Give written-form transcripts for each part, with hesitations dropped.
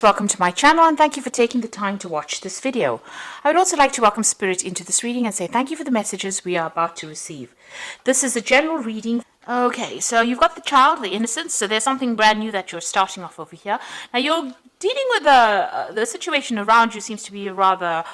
Welcome to my channel and thank you for taking the time to watch this video. I would also like to welcome Spirit into this reading and say thank you for the messages we are about to receive. This is a general reading. Okay, so you've got the child, the innocence, so there's something brand new that you're starting off over here. Now you're dealing with the situation around you seems to be rather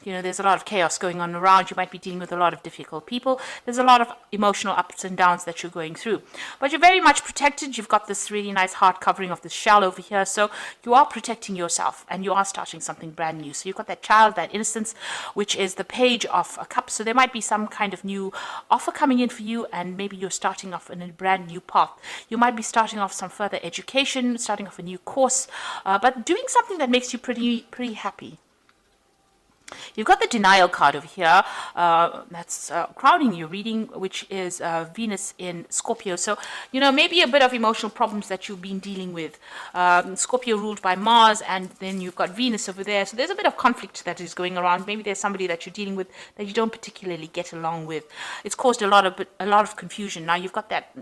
there's a lot of chaos going on around. You might be dealing with a lot of difficult people. There's a lot of emotional ups and downs that you're going through. But you're very much protected. You've got this really nice heart covering of this shell over here. So you are protecting yourself and you are starting something brand new. So you've got that child, that innocence, which is the Page of Cups. So there might be some kind of new offer coming in for you, and maybe you're starting off in a brand new path. You might be starting off some further education, starting off a new course, but doing something that makes you pretty happy. You've got the denial card over here, that's crowning your reading, which is Venus in Scorpio. So, maybe a bit of emotional problems that you've been dealing with. Scorpio ruled by Mars, and then you've got Venus over there. So there's a bit of conflict that is going around. Maybe there's somebody that you're dealing with that you don't particularly get along with. It's caused a lot of confusion. Now you've got that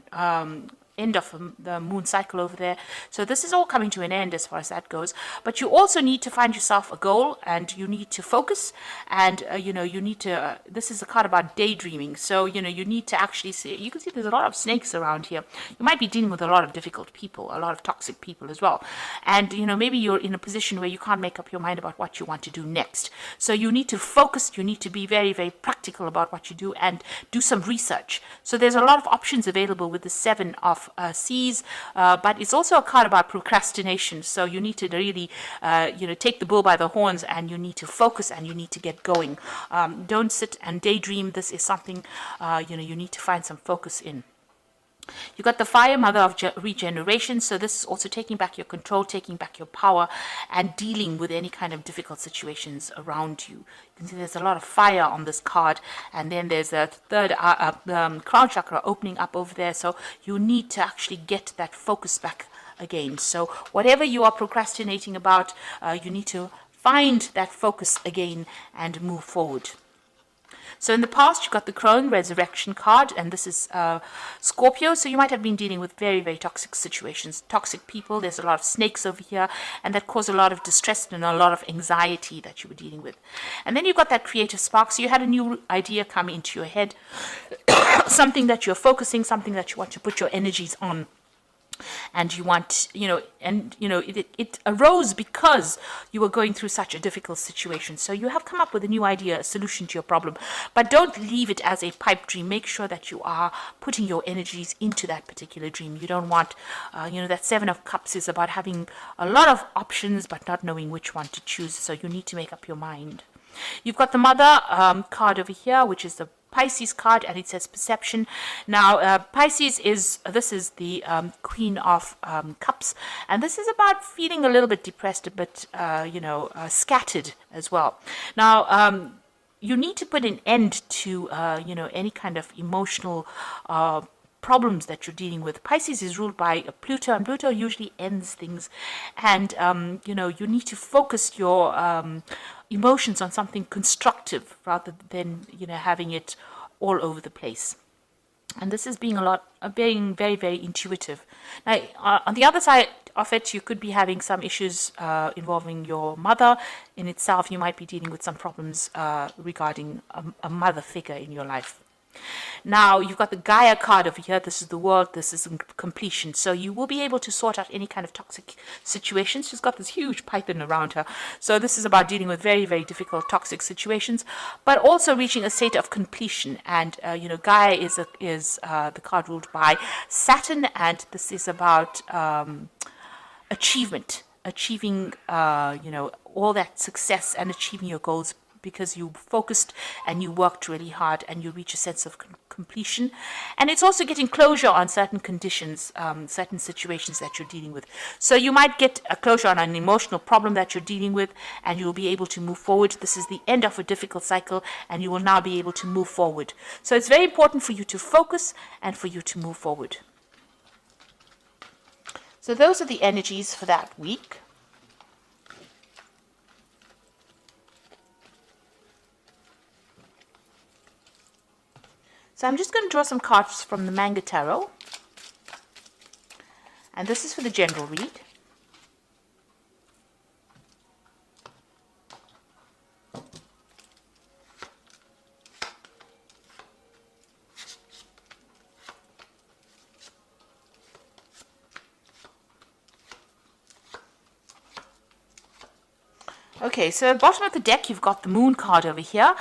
end of the moon cycle over there, so this is all coming to an end as far as that goes. But you also need to find yourself a goal, and you need to focus, and you need to this is a card about daydreaming. So you need to actually see. You can see there's a lot of snakes around here. You might be dealing with a lot of difficult people, a lot of toxic people as well, and maybe you're in a position where you can't make up your mind about what you want to do next. So you need to focus. You need to be very, very practical about what you do and do some research. So there's a lot of options available with the Seven of Seas, but it's also a card about procrastination. So you need to really take the bull by the horns, and you need to focus, and you need to get going. Don't sit and daydream. This is something you need to find some focus in. You got the Fire, Mother of Regeneration. So this is also taking back your control, taking back your power, and dealing with any kind of difficult situations around you. You can see there's a lot of fire on this card, and then there's a third crown chakra opening up over there. So you need to actually get that focus back again. So whatever you are procrastinating about, you need to find that focus again and move forward. So in the past, you got the Crone Resurrection card, and this is Scorpio. So you might have been dealing with very, very toxic situations, toxic people. There's a lot of snakes over here, and that caused a lot of distress and a lot of anxiety that you were dealing with. And then you got that creative spark. So you had a new idea come into your head, something that you're focusing, something that you want to put your energies on. And you want, it arose because you were going through such a difficult situation. So you have come up with a new idea, a solution to your problem. But don't leave it as a pipe dream. Make sure that you are putting your energies into that particular dream. You don't want, that Seven of Cups is about having a lot of options but not knowing which one to choose. So you need to make up your mind. You've got the Mother card over here, which is the Pisces card, and it says perception. Now Pisces is the Queen of Cups, and this is about feeling a little bit depressed, a bit scattered as well. Now you need to put an end to any kind of emotional problems that you're dealing with. Pisces is ruled by Pluto, and Pluto usually ends things, and you need to focus your emotions on something constructive rather than having it all over the place. And this is being very, very intuitive. Now on the other side of it, you could be having some issues involving your mother in itself. You might be dealing with some problems regarding a mother figure in your life. Now you've got the Gaia card over here. This is the world. This is completion. So you will be able to sort out any kind of toxic situations. She's got this huge python around her. So this is about dealing with very, very difficult toxic situations, but also reaching a state of completion. And Gaia is the card ruled by Saturn, and this is about achievement, achieving all that success and achieving your goals, because you focused and you worked really hard and you reach a sense of completion. And it's also getting closure on certain conditions, certain situations that you're dealing with. So you might get a closure on an emotional problem that you're dealing with, and you'll be able to move forward. This is the end of a difficult cycle, and you will now be able to move forward. So it's very important for you to focus and for you to move forward. So those are the energies for that week. So I'm just going to draw some cards from the Manga Tarot. And this is for the general read. Okay, so at the bottom of the deck, you've got the Moon card over here.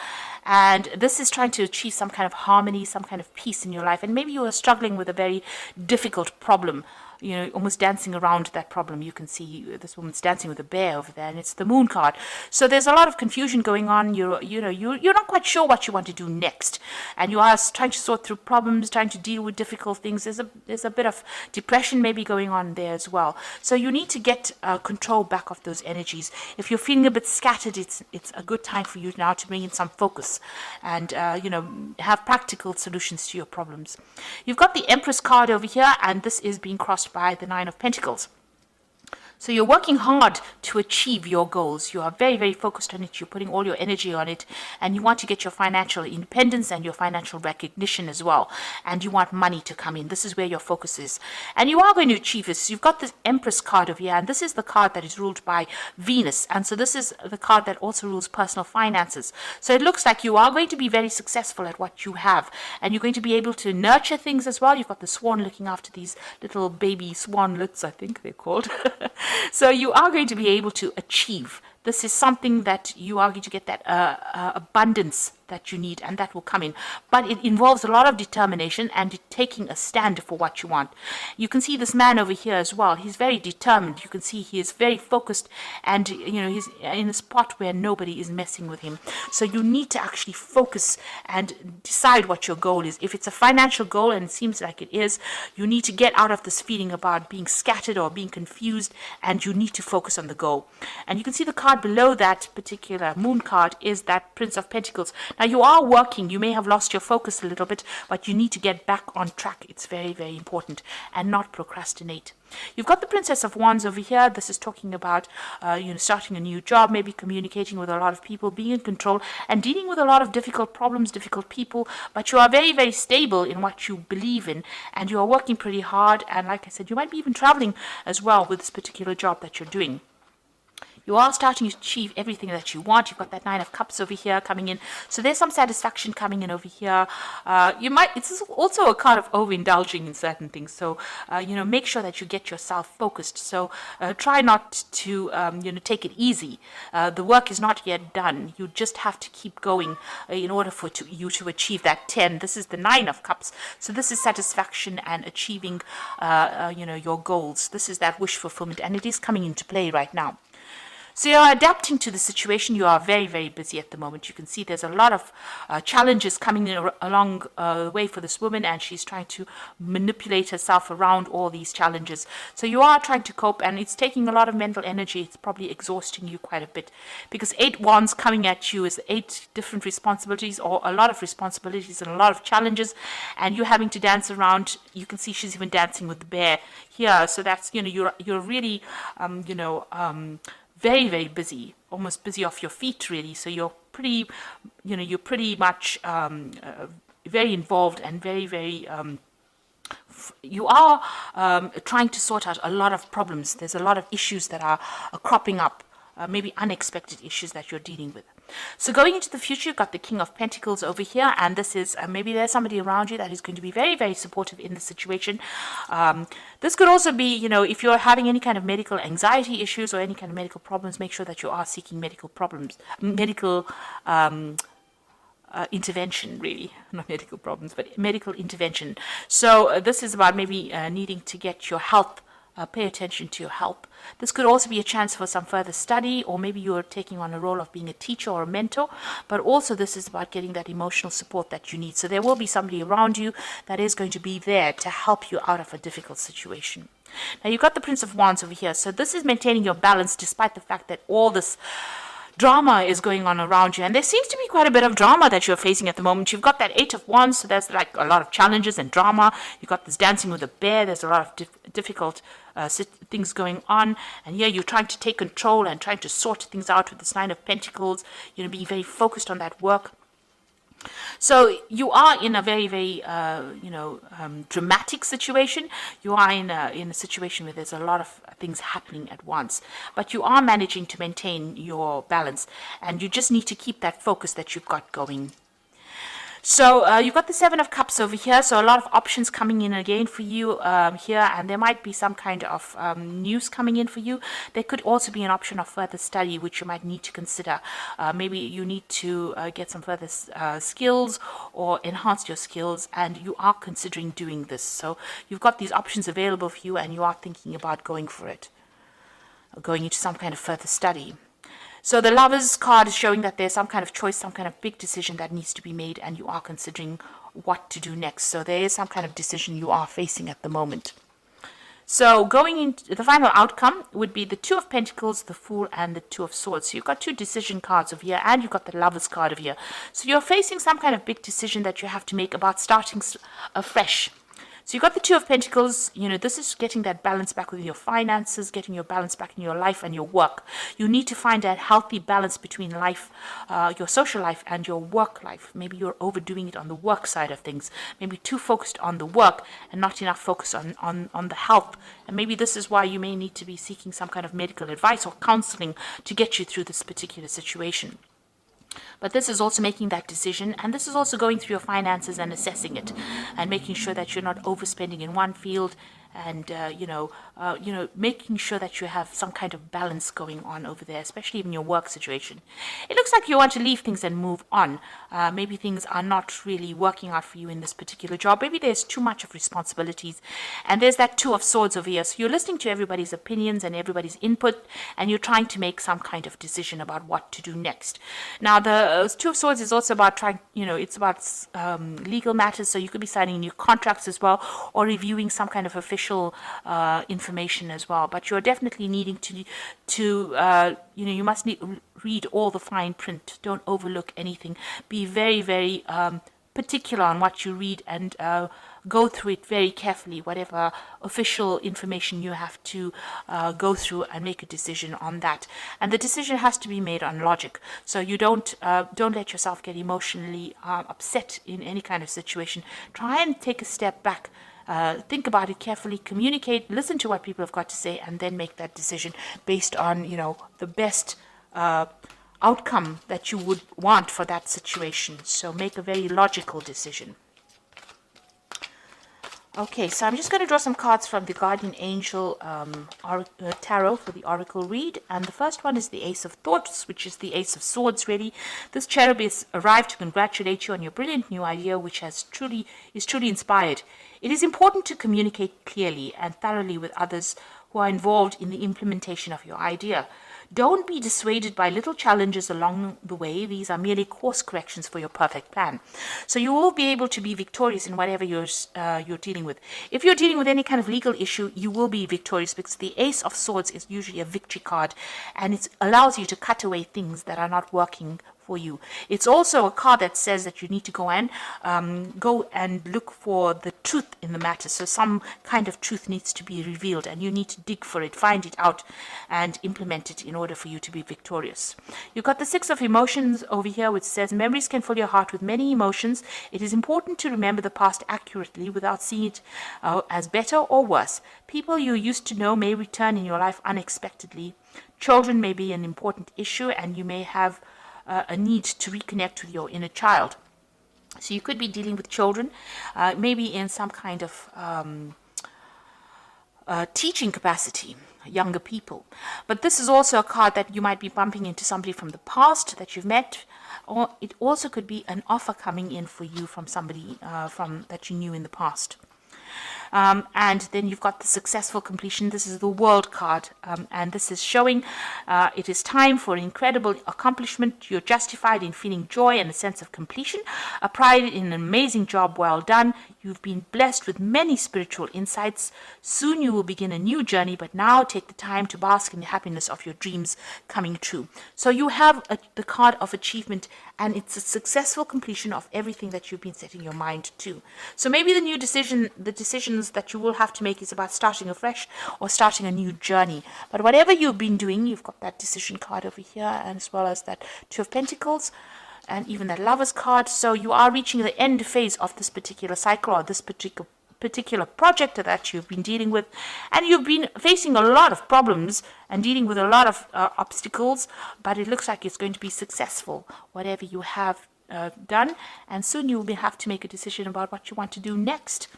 And this is trying to achieve some kind of harmony, some kind of peace in your life. And maybe you are struggling with a very difficult problem, you know, almost dancing around that problem. You can see this woman's dancing with a bear over there, and it's the Moon card. So there's a lot of confusion going on. You're not quite sure what you want to do next, and you are trying to sort through problems, trying to deal with difficult things. There's a bit of depression maybe going on there as well. So you need to get control back of those energies. If you're feeling a bit scattered, it's a good time for you now to bring in some focus and have practical solutions to your problems. You've got the Empress card over here, and this is being crossed by the Nine of Pentacles. So you're working hard to achieve your goals. You are very, very focused on it. You're putting all your energy on it, and you want to get your financial independence and your financial recognition as well. And you want money to come in. This is where your focus is. And you are going to achieve this. You've got this Empress card over here, and this is the card that is ruled by Venus. And so this is the card that also rules personal finances. So it looks like you are going to be very successful at what you have, and you're going to be able to nurture things as well. You've got the swan looking after these little baby swanlets, I think they're called. So you are going to be able to achieve. This is something that you are going to get that abundance that you need, and that will come in. But it involves a lot of determination and taking a stand for what you want. You can see this man over here as well. He's very determined. You can see he is very focused, and he's in a spot where nobody is messing with him. So you need to actually focus and decide what your goal is. If it's a financial goal, and it seems like it is, you need to get out of this feeling about being scattered or being confused, and you need to focus on the goal. And you can see the card below that particular Moon card is that Prince of Pentacles. Now you are working, you may have lost your focus a little bit, but you need to get back on track. It's very, very important, and not procrastinate. You've got the Princess of Wands over here. This is talking about starting a new job, maybe communicating with a lot of people, being in control, and dealing with a lot of difficult problems, difficult people. But you are very, very stable in what you believe in, and you are working pretty hard. And like I said, you might be even traveling as well with this particular job that you're doing. You are starting to achieve everything that you want. You've got that Nine of Cups over here coming in. So there's some satisfaction coming in over here. It's also a card of overindulging in certain things. So, make sure that you get yourself focused. So try not to, take it easy. The work is not yet done. You just have to keep going in order for you to achieve that 10. This is the Nine of Cups. So this is satisfaction and achieving, your goals. This is that wish fulfillment, and it is coming into play right now. So you're adapting to the situation. You are very, very busy at the moment. You can see there's a lot of challenges coming along the way for this woman, and she's trying to manipulate herself around all these challenges. So you are trying to cope, and it's taking a lot of mental energy. It's probably exhausting you quite a bit, because 8 wands coming at you is 8 different responsibilities, or a lot of responsibilities and a lot of challenges, and you're having to dance around. You can see she's even dancing with the bear here. So that's, you're really, very, very busy, almost busy off your feet, really. So you're pretty much very involved and very, very, you are trying to sort out a lot of problems. There's a lot of issues that are cropping up, maybe unexpected issues that you're dealing with. So going into the future, you've got the King of Pentacles over here, and this is maybe there's somebody around you that is going to be very, very supportive in the situation. This could also be, if you're having any kind of medical anxiety issues or any kind of medical problems, make sure that you are seeking medical intervention, really. Not medical problems, but medical intervention. So this is about maybe needing to get your health, pay attention to your health. This could also be a chance for some further study, or maybe you're taking on a role of being a teacher or a mentor, but also this is about getting that emotional support that you need. So there will be somebody around you that is going to be there to help you out of a difficult situation. Now you've got the Prince of Wands over here. So this is maintaining your balance despite the fact that all this drama is going on around you, and there seems to be quite a bit of drama that you're facing at the moment. You've got that 8 of Wands, so there's like a lot of challenges and drama. You've got this dancing with a bear. There's a lot of difficult things going on, and here you're trying to take control and trying to sort things out with this Nine of Pentacles. Being very focused on that work. So you are in a very, very, dramatic situation. You are in a situation where there's a lot of things happening at once, but you are managing to maintain your balance, and you just need to keep that focus that you've got going. So you've got the Seven of Cups over here. So a lot of options coming in again for you here, and there might be some kind of news coming in for you. There could also be an option of further study, which you might need to consider. Maybe you need to get some further skills or enhance your skills, and you are considering doing this. So you've got these options available for you, and you are thinking about going for it, or going into some kind of further study. So the Lovers card is showing that there's some kind of choice, some kind of big decision that needs to be made, and you are considering what to do next. So there is some kind of decision you are facing at the moment. So going into the final outcome would be the Two of Pentacles, the Fool, and the Two of Swords. So you've got two decision cards over here, and you've got the Lovers card over here. So you're facing some kind of big decision that you have to make about starting afresh. So you've got the Two of Pentacles. This is getting that balance back with your finances, getting your balance back in your life and your work. You need to find a healthy balance between life, your social life, and your work life. Maybe you're overdoing it on the work side of things. Maybe too focused on the work and not enough focus on the health. And maybe this is why you may need to be seeking some kind of medical advice or counseling to get you through this particular situation. But this is also making that decision, and this is also going through your finances and assessing it and making sure that you're not overspending in one field, and making sure that you have some kind of balance going on over there, especially in your work situation. It looks like you want to leave things and move on. Maybe things are not really working out for you in this particular job. Maybe there's too much of responsibilities, and there's that Two of Swords over here. So you're listening to everybody's opinions and everybody's input, and you're trying to make some kind of decision about what to do next. Now, the Two of Swords is also about it's about legal matters. So you could be signing new contracts as well, or reviewing some kind of official information as well. But you're definitely needing to you must read all the fine print. Don't overlook anything. Be very, very particular on what you read, and go through it very carefully, whatever official information you have to go through, and make a decision on that. And the decision has to be made on logic. So you don't let yourself get emotionally upset in any kind of situation. Try and take a step back. Think about it carefully, communicate, listen to what people have got to say, and then make that decision based on, the best outcome that you would want for that situation. So make a very logical decision. Okay, so I'm just going to draw some cards from the Guardian Angel Tarot for the Oracle read. And the first one is the Ace of Thoughts, which is the Ace of Swords, really. This cherub has arrived to congratulate you on your brilliant new idea, which is truly inspired. It is important to communicate clearly and thoroughly with others who are involved in the implementation of your idea. Don't be dissuaded by little challenges along the way. These are merely course corrections for your perfect plan. So you will be able to be victorious in whatever you're dealing with. If you're dealing with any kind of legal issue, you will be victorious, because the Ace of Swords is usually a victory card, and it allows you to cut away things that are not working for you. It's also a card that says that you need to go and look for the truth in the matter. So some kind of truth needs to be revealed, and you need to dig for it, find it out, and implement it in order for you to be victorious. You've got the Six of Emotions over here, which says memories can fill your heart with many emotions. It is important to remember the past accurately without seeing it as better or worse. People you used to know may return in your life unexpectedly. Children may be an important issue, and you may have a need to reconnect with your inner child. So you could be dealing with children, maybe in some kind of teaching capacity, younger people. But this is also a card that you might be bumping into somebody from the past that you've met, or it also could be an offer coming in for you from somebody that you knew in the past. And then you've got the Successful Completion. This is the World card, and this is showing it is time for an incredible accomplishment. You're justified in feeling joy and a sense of completion, a pride in an amazing job well done. You've been blessed with many spiritual insights. Soon you will begin a new journey, but now take the time to bask in the happiness of your dreams coming true. So you have the card of achievement, and it's a successful completion of everything that you've been setting your mind to. So maybe the decisions that you will have to make is about starting afresh or starting a new journey. But whatever you've been doing, you've got that decision card over here, and as well as that Two of Pentacles, and even that Lover's card. So you are reaching the end phase of this particular cycle, or this particular project that you've been dealing with, and you've been facing a lot of problems and dealing with a lot of obstacles, but it looks like it's going to be successful, whatever you have done, and soon you will have to make a decision about what you want to do next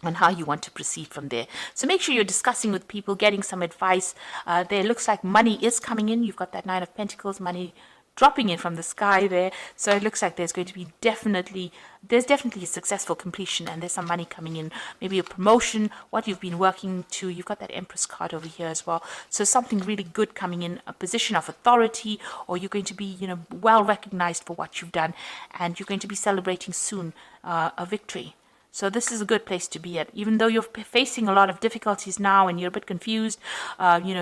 and how you want to proceed from there. So make sure you're discussing with people, getting some advice. There looks like money is coming in. You've got that Nine of Pentacles, money dropping in from the sky there. So it looks like there's going to be definitely a successful completion, and there's some money coming in, maybe a promotion, what you've been working to. You've got that Empress card over here as well. So something really good coming in, a position of authority, or you're going to be, well recognized for what you've done, and you're going to be celebrating soon a victory. So this is a good place to be at. Even though you're facing a lot of difficulties now and you're a bit confused,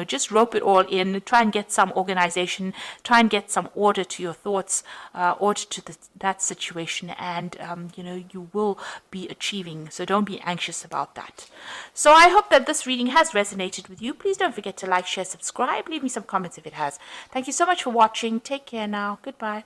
just rope it all in. Try and get some organization. Try and get some order to your thoughts, order to that situation, and, you will be achieving. So don't be anxious about that. So I hope that this reading has resonated with you. Please don't forget to like, share, subscribe. Leave me some comments if it has. Thank you so much for watching. Take care now. Goodbye.